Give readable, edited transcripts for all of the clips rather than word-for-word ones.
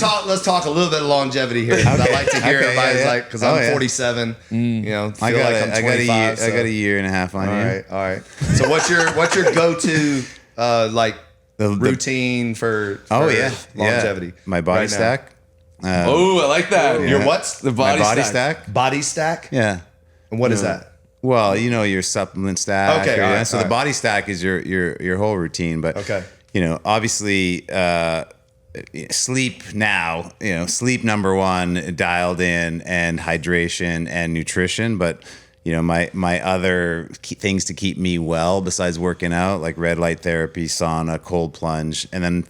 let's talk a little bit of longevity here. Okay. I like to hear everybody's like, because I'm 47. You know, feel like I'm 25. I got a year and a half on you. All right. So what's your go-to like routine for longevity? My body stack. I like that. Your what's the body stack? Body stack. Yeah. And what is that? Well, you know, your supplement stack. Okay. So the body stack is your whole routine. But you know, obviously, sleep now. You know, sleep number one, dialed in, and hydration and nutrition. But you know, my other things to keep me well besides working out, like red light therapy, sauna, cold plunge, and then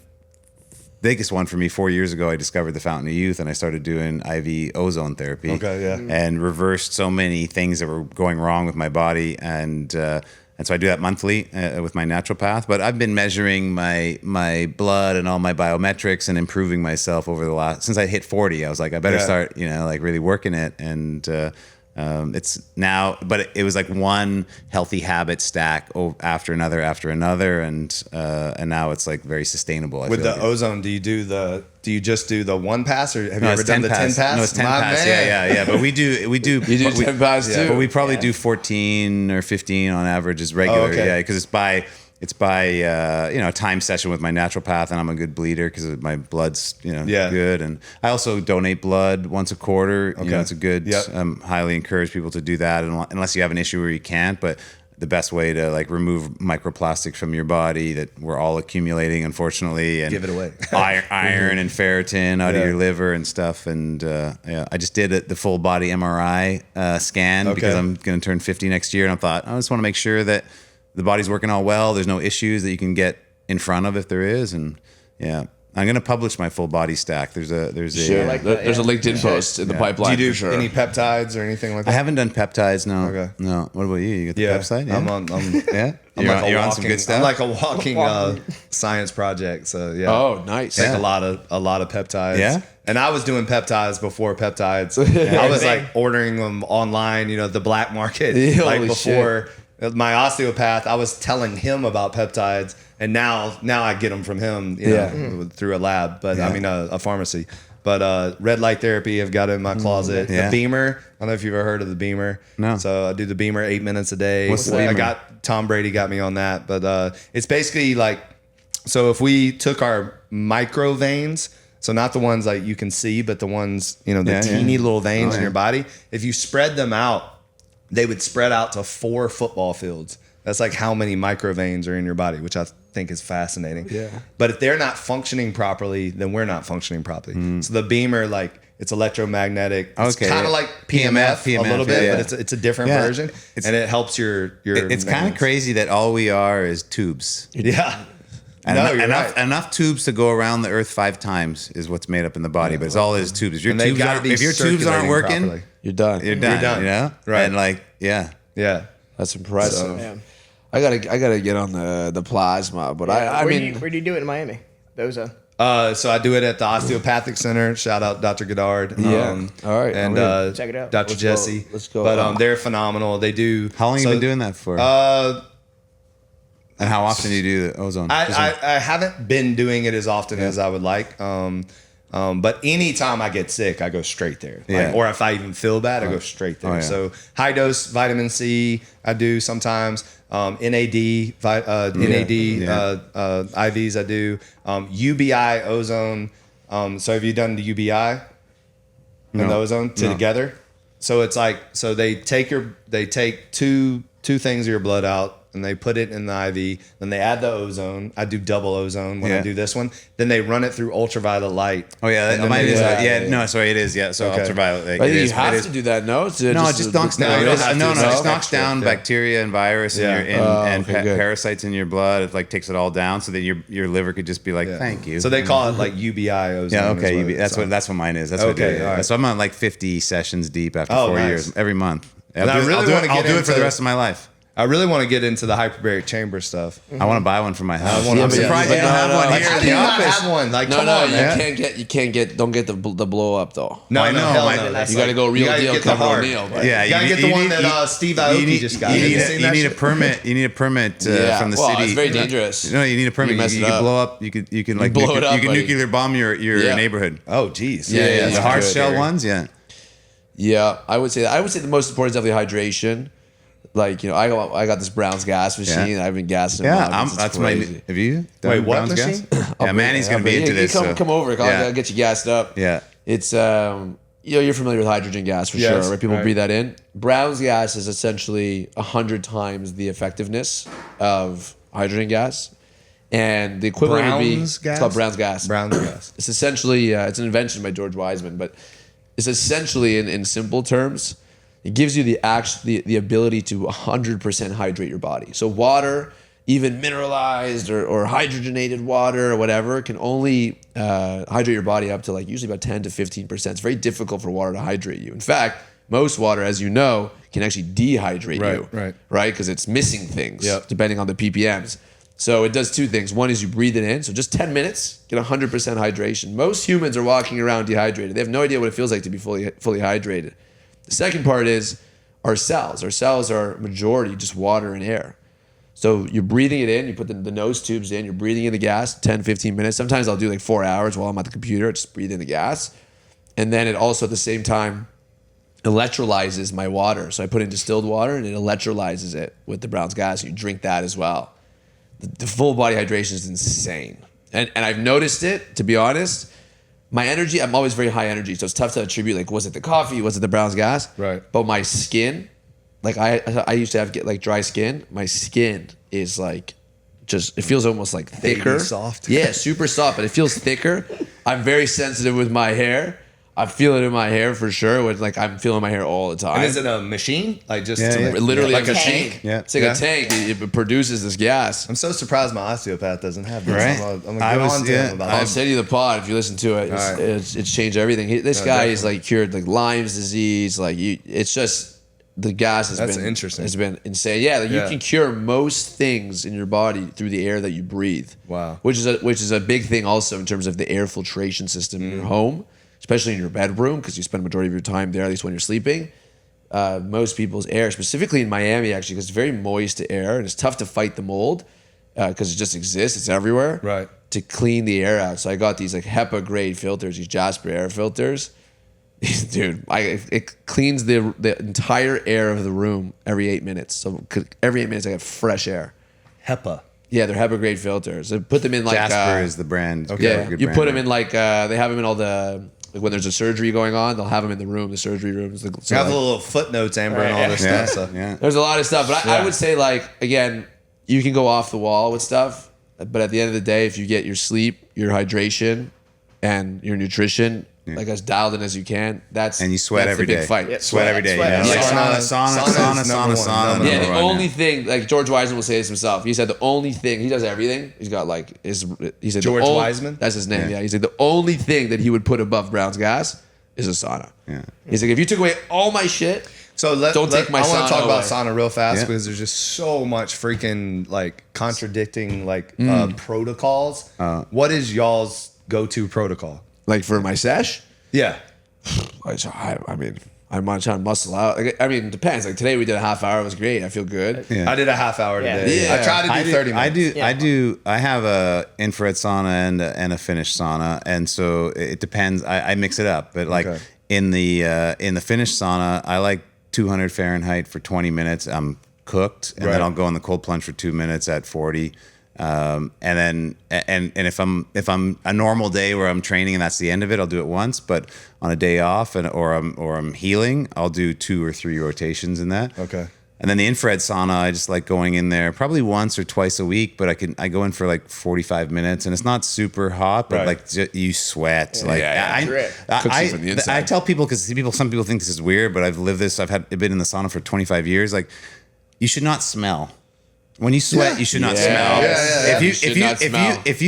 biggest one for me 4 years ago, I discovered the Fountain of Youth and I started doing IV ozone therapy. And reversed so many things that were going wrong with my body, and so I do that monthly with my naturopath. But I've been measuring my blood and all my biometrics and improving myself over the last, since I hit 40. I was like, I better start, you know, like really working it. And it's now, but it was like one healthy habit stack after another, and now it's like very sustainable. With the ozone, do you just do the one pass, or have you ever done the 10 pass? No, it's 10 pass. Yeah. But we do. You do 10 pass too. But we probably do 14 or 15 on average is regular. Yeah, because it's by you know, a time session with my naturopath, and I'm a good bleeder because my blood's, you know, good. And I also donate blood once a quarter. You know, it's a good. Highly encourage people to do that, unless you have an issue where you can't. But the best way to like remove microplastics from your body that we're all accumulating, unfortunately, and give it away. iron and ferritin out of your liver and stuff. And I just did the full body MRI scan because I'm going to turn 50 next year, and I thought I just want to make sure that the body's working all well. There's no issues that you can get in front of if there is. And I'm going to publish my full body stack. There's a LinkedIn post in the pipeline. Do you do any peptides or anything like that? I haven't done peptides. No. Okay. No. What about you? You got the peptide? Yeah. You're on some good stuff. I'm like a walking science project. So yeah. Oh, nice. Like a lot of peptides. Yeah. And I was doing peptides before peptides. I was like ordering them online, you know, the black market, like before. Shit. My osteopath, I was telling him about peptides, and now I get them from him, you know, through a lab, but I mean a pharmacy. But red light therapy, I've got it in my closet. The Beamer, I don't know if you've ever heard of the Beamer. No. So I do the Beamer 8 minutes a day. What's the Beamer? Tom Brady got me on that, but it's basically like, so if we took our micro veins, so not the ones like you can see, but the ones, you know, the teeny little veins in your body, if you spread them out, they would spread out to 4 football fields. That's like how many microveins are in your body, which I think is fascinating. Yeah. But if they're not functioning properly, then we're not functioning properly. So the Beamer, like, it's electromagnetic. It's kind of like PMF a little bit, but it's a different version, and it helps your. It's kind of crazy that all we are is tubes. Yeah. And enough tubes to go around the earth 5 times is what's made up in the body, but it's all is tubes. If your tubes aren't working, properly. You're done. You're done. You know? Right. And like, that's impressive. I gotta get on the plasma, but I mean, where do you do it in Miami? Those So I do it at the Osteopathic Center. Shout out Dr. Goddard. All right. And check it out. Dr. Jesse. Let's go. But they're phenomenal. They do. How long have you been doing that for? And how often do you do the ozone? I haven't been doing it as often as I would like. But anytime I get sick, I go straight there. Or if I even feel bad, I go straight there. So high dose vitamin C, I do sometimes. NAD IVs, I do. UBI ozone. So have you done the UBI and the ozone together? So it's like, so they take two things of your blood out, and they put it in the IV. Then they add the ozone. I do double ozone when I do this one. Then they run it through ultraviolet light. Oh yeah, mine is. No, sorry, it is. Yeah, so ultraviolet. I think you have to do that. No, it just knocks down. It knocks down bacteria and virus and parasites in your blood. It like takes it all down, so that your liver could just be like, thank you. So they call it like UBI ozone. Yeah, okay. That's what mine is. That's what I do. Right. So I'm on like 50 sessions deep after 4 years every month. I'll do it for the rest of my life. I really want to get into the hyperbaric chamber stuff. I want to buy one for my house. I'm surprised you don't have one here How in do the you not office. have one? Like, No, come on, man. don't get the blow up though. No, I know, hell my- no. That's You got to like- go you real gotta deal, get the Kevin hard. O'Neill. But Yeah, You gotta get the one that Steve Aoki just got. You Have seen that need a shit? permit. You need a permit from the city. It's very dangerous. No, you need a permit. You mess You it can up. blow up. You can like blow it up, you can buddy. nuclear bomb your neighborhood. Oh, geez. Yeah, The hard good. shell ones. Yeah. Yeah, I would say the most important is definitely hydration. Like, you know, I got this Browns gas machine. Yeah. I've been gassing. Yeah, It's that's crazy. my. Have you? done Wait, what Brown's machine? gas? Yeah, Manny's gonna be into this. Come over. I'll get you gassed up. Yeah. It's you're familiar with hydrogen gas for Yes, sure, right? People right. breathe that in. Brown's gas is essentially 100 times the effectiveness of hydrogen gas, and the equivalent would be Brown's gas? it's called Brown's gas. Brown's gas. It's essentially it's an invention by George Wiseman, but it's essentially in simple terms, it gives you the ability to 100% hydrate your body. So water, even mineralized or hydrogenated water or whatever, can only hydrate your body up to like usually about 10 to 15%. It's very difficult for water to hydrate you. In fact, most water, as you know, can actually dehydrate you, right? Because it's missing things depending on the ppms. So it does two things. One is you breathe it in. So just 10 minutes, get 100% hydration. Most humans are walking around dehydrated. They have no idea what it feels like to be fully hydrated. The second part is our cells. Our cells are majority just water and air. So you're breathing it in, you put the nose tubes in, you're breathing in the gas 10, 15 minutes. Sometimes I'll do like 4 hours while I'm at the computer, just breathe in the gas. And then it also at the same time electrolyzes my water. So I put in distilled water and it electrolyzes it with the Brown's gas. You drink that as well. The full body hydration is insane. And I've noticed it, to be honest. My energy, I'm always very high energy, so it's tough to attribute, like, was it the coffee, was it the Brown's gas? Right. But my skin, like I used to get like dry skin. My skin is like, just, it feels almost like thicker. Baby soft. Yeah, super soft, but it feels thicker. I'm very sensitive with my hair. I feel it in my hair for sure. When like I'm feeling my hair all the time. And is it a machine? Like just Literally like a a tank. tank? Yeah. It's like a tank. It produces this gas. I'm so surprised my osteopath doesn't have this. Right? I'm gonna go on to him about I'll it. send you the pod if you listen to it. All right. It's changed everything. This guy is like cured like Lyme's disease. Like it's just the gas That's interesting. Has been insane. Yeah, like you can cure most things in your body through the air that you breathe. Wow. Which is a big thing also in terms of the air filtration system in your home, especially in your bedroom because you spend a majority of your time there, at least when you're sleeping. Most people's air, specifically in Miami, actually, because it's very moist air and it's tough to fight the mold because it just exists. It's everywhere. Right. To clean the air out. So I got these like HEPA grade filters, these Jasper air filters. Dude, it cleans the entire air of the room every 8 minutes. So every 8 minutes I get fresh air. HEPA. Yeah, they're HEPA grade filters. I put them in like Jasper is the brand. yeah, Good you brand put them name. in like they have them in all the like when there's a surgery going on, they'll have them in the room, the surgery rooms. So You have like, the little footnotes, Amber, and all this Yeah, stuff. So. yeah. there's a lot of stuff, but I would say like again, you can go off the wall with stuff, but at the end of the day, if you get your sleep, your hydration, and your nutrition like as dialed in as you can, And you sweat that's every the big day. fight. Yeah, Sweat every day. Sweat. You know? Yeah. Like Sauna sauna. is number one. Number Yeah, the one, only thing, like George Wiseman will say this himself. He said the only thing, he does everything. He's got like, he said George the only, Wiseman? That's his name, yeah. He said the only thing that he would put above Brown's gas is a sauna. Yeah. He's like, if you took away all my shit, So Don't take my I want sauna to talk about away. sauna real fast Yeah. because there's just so much freaking like contradicting like protocols. What is y'all's go-to protocol? like for my sesh, Yeah. I mean, I'm not trying to muscle out. Like, I mean, it depends. Like today we did a half hour. It was great. I feel good. Yeah. I did a half hour Yeah. today. Yeah. I try to do 30 minutes. I have a infrared sauna and a Finnish sauna, and so it depends. I mix it up, but like Okay. in the Finnish sauna, I like 200 Fahrenheit for 20 minutes. I'm cooked, and Right. then I'll go in the cold plunge for 2 minutes at 40. And then if I'm a normal day where I'm training and that's the end of it, I'll do it once. But on a day off or I'm healing, I'll do 2 or 3 rotations in that. Okay. And then the infrared sauna, I just like going in there probably once or twice a week, but I go in for like 45 minutes, and it's not super hot, but Right. like you sweat. Like Drip. Cooks you from the I inside. tell people because some people think this is weird, but I've lived this. I've been in the sauna for 25 years. Like you should not smell. When you sweat, you should not smell. If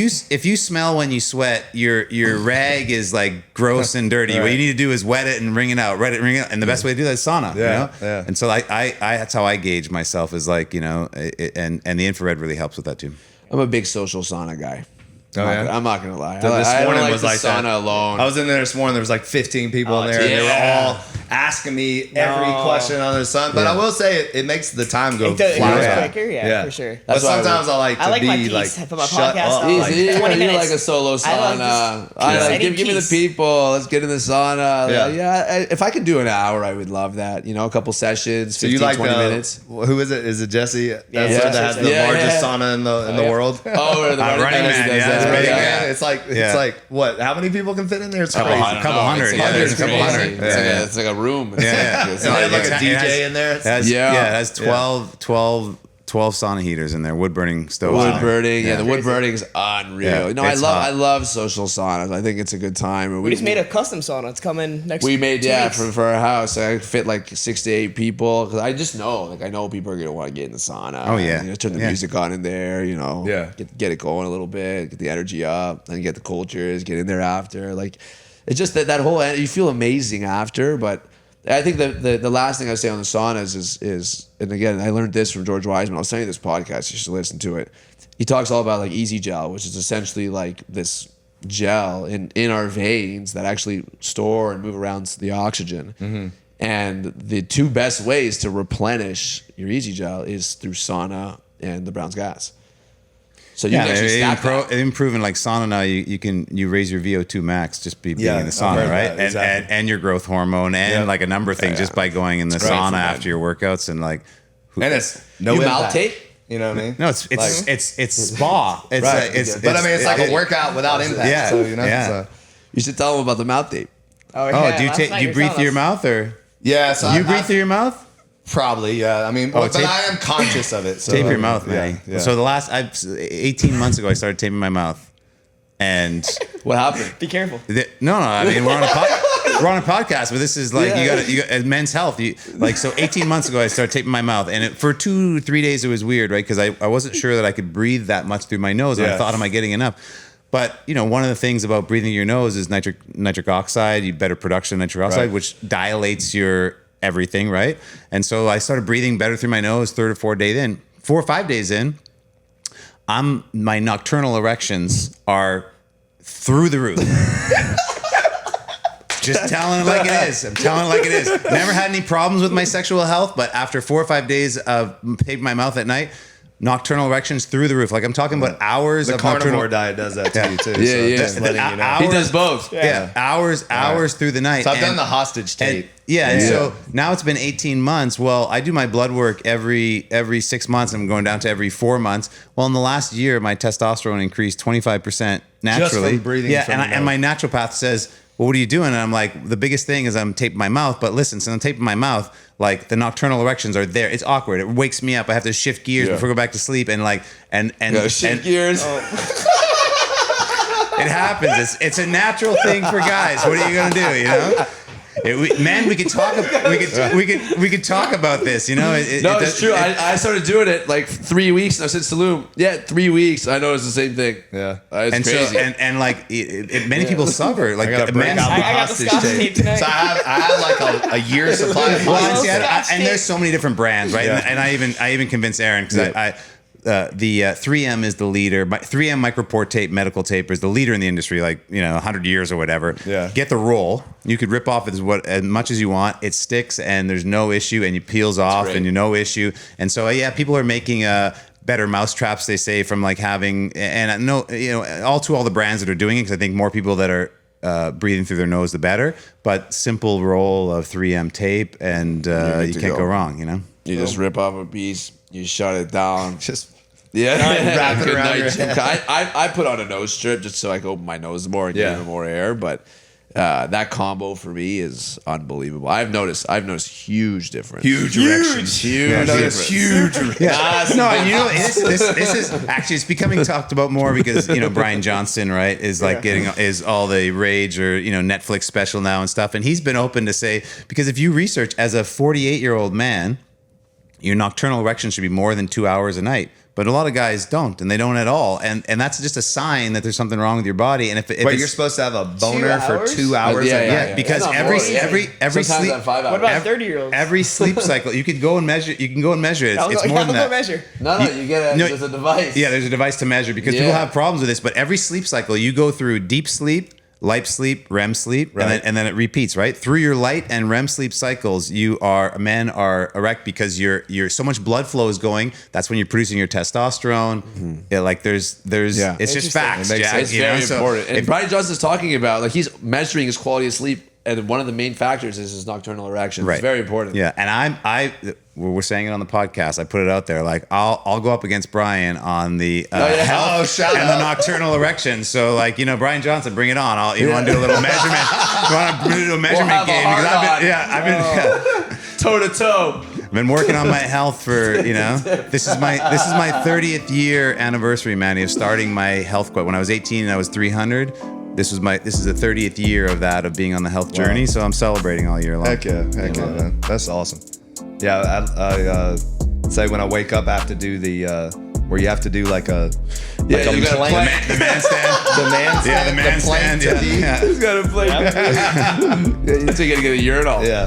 you smell when you sweat, your rag is like gross and dirty. Right. What you need to do is wet it and wring it out. And the best way to do that is sauna. Yeah. And so I that's how I gauge myself, is like, and the infrared really helps with that too. I'm a big social sauna guy. I'm not gonna lie. This morning like was the like sauna that. Alone. I was in there this morning. There was like 15 people in there, and they were all asking me every question under the sun. But I will say it makes the time go It fly goes by. quicker, for sure. But sometimes I like to my be peace. like I put my shut podcast up. on. Like 20 you minutes. like a solo sauna. I like give me the people. Let's get in the sauna. If I could do an hour, I would love that. A couple sessions, 15, 20 minutes. Who is it? Is it Jesse? That's Yeah. that has the largest sauna in the world. Oh, the Running Man. It's like what? How many people can fit in there? It's crazy. A couple hundred. There's a couple hundred. It's like a room. It's like a DJ in there. It has 12 sauna heaters in there, wood burning stoves. Wood burning, the wood burning is unreal. Yeah, I love social saunas. I think it's a good time. We just made a custom sauna. It's coming next. We made 2 weeks. for our house. I fit like 6 to 8 people because I just know, I know people are gonna want to get in the sauna. Oh yeah, turn the music on in there. Get it going a little bit, get the energy up, and get the cultures. Get in there after. Like, it's just that whole you feel amazing after, but. I think the last thing I say on the saunas is, and again, I learned this from George Wiseman. I was saying this podcast, you should listen to it. He talks all about like Easy Gel, which is essentially like this gel in our veins that actually store and move around the oxygen. Mm-hmm. And the 2 best ways to replenish your Easy Gel is through sauna and the Brown's gas. So you can actually stack that. Improving like sauna now, you raise your VO2 max just being in the sauna, right? Exactly. And your growth hormone and like a number of things just by going in the sauna after your workouts and like. And it's no mouth tape. You know what I mean? No, it's spa. It's right. It's like a workout without impact. Yeah. So, So. You should tell them about the mouth tape. Do you breathe through your mouth or? Yeah. So you breathe through your mouth? Probably, yeah. I mean, but I am conscious of it. So, tape your mouth, man. Yeah. So 18 months ago, I started taping my mouth, and what happened? Be careful. No. I mean, we're on a podcast, but this is like you got men's health. 18 months ago, I started taping my mouth, and for 2-3 days, it was weird, right? Because I wasn't sure that I could breathe that much through my nose, and I thought, am I getting enough? But one of the things about breathing your nose is nitric oxide. You better production of nitric oxide, which dilates your everything, right? And so I started breathing better through my nose 3 or 4 days in. 4 or 5 days in, my nocturnal erections are through the roof. Just telling it like it is. I'm telling it like it is. Never had any problems with my sexual health, but after 4 or 5 days of taping my mouth at night, nocturnal erections through the roof. Like I'm talking about hours of carnivore nocturnal diet does that to you too. Just letting you know. He does both. Yeah. Hours through the night. So I've done the hostage tape. And so now it's been 18 months. Well, I do my blood work every 6 months. I'm going down to every 4 months. Well, in the last year, my testosterone increased 25% naturally. Just from breathing. And my naturopath says, well, what are you doing? And I'm like, the biggest thing is I'm taping my mouth. But listen, since I'm taping my mouth, like the nocturnal erections are there. It's awkward. It wakes me up. I have to shift gears before I go back to sleep. And shift gears. It happens. It's a natural thing for guys. What are you gonna do? We could talk. We could talk about this. It's true. I started doing it like 3 weeks, and I said, Saloom, 3 weeks. I noticed the same thing. Yeah, it's crazy. So, many people suffer. Like I got the Scotch tape tonight. So I have like a year's supply of and there's so many different brands, right? Yeah. And I even convinced Aaron because the 3M is the leader. 3M Micropore Tape medical tape is the leader in the industry, 100 years or whatever. Yeah. Get the roll. You could rip off as much as you want. It sticks and there's no issue, and it peels off and no issue. And so people are making better mouse traps, they say, from like having, and I know all the brands that are doing it, because I think more people that are breathing through their nose, the better. But simple roll of 3M tape, and you can't go wrong. You just rip off a piece, you shut it down. Just wrap it around your head. I put on a nose strip just so I can open my nose more and get even more air. But that combo for me is unbelievable. I've noticed huge difference. Huge erections. Huge difference. Huge. This is actually, it's becoming talked about more because Brian Johnson, right, is like is all the rage, or Netflix special now and stuff, and he's been open to say, because if you research as a 48-year-old man, your nocturnal erection should be more than 2 hours a night. But a lot of guys don't, and they don't at all, and that's just a sign that there's something wrong with your body. And if Wait, you're supposed to have a boner for 2 hours? Yeah, because every sometimes sleep. 5 hours. What about 30-year-olds? Every sleep cycle, you can go and measure. You can go and measure it. It's more than that. Measure. No, you get there's a device. Yeah, there's a device to measure because people have problems with this. But every sleep cycle, you go through deep sleep, light sleep, REM sleep, right. and then it repeats, right? Through your light and REM sleep cycles, men are erect because you're so much blood flow is going. That's when you're producing your testosterone. Mm-hmm. Yeah, like there's it's just facts. It makes Jack, It's you know? very So important. And if- Brian Johnson's talking about, like, he's measuring his quality of sleep, and one of the main factors is his nocturnal erection. Right. It's very important. Yeah, and we're saying it on the podcast. I put it out there. Like I'll go up against Brian on the health and the nocturnal erection. So like Brian Johnson, bring it on. You want to do a little measurement? You want to do a measurement game? Because I've been toe to toe. I've been working on my health for this is my 30th year anniversary, Manny, of starting my health quest. When I was 18 and I was 300. This is the 30th year of being on the health journey. So I'm celebrating all year long. Heck yeah, man. That's awesome. Yeah, I say when I wake up, I have to do the where you have to do like a you gotta plank. The man stand. The man stand. Yeah, the man plank stand. Yeah. He's got to play. So you gotta get a urinal. Yeah.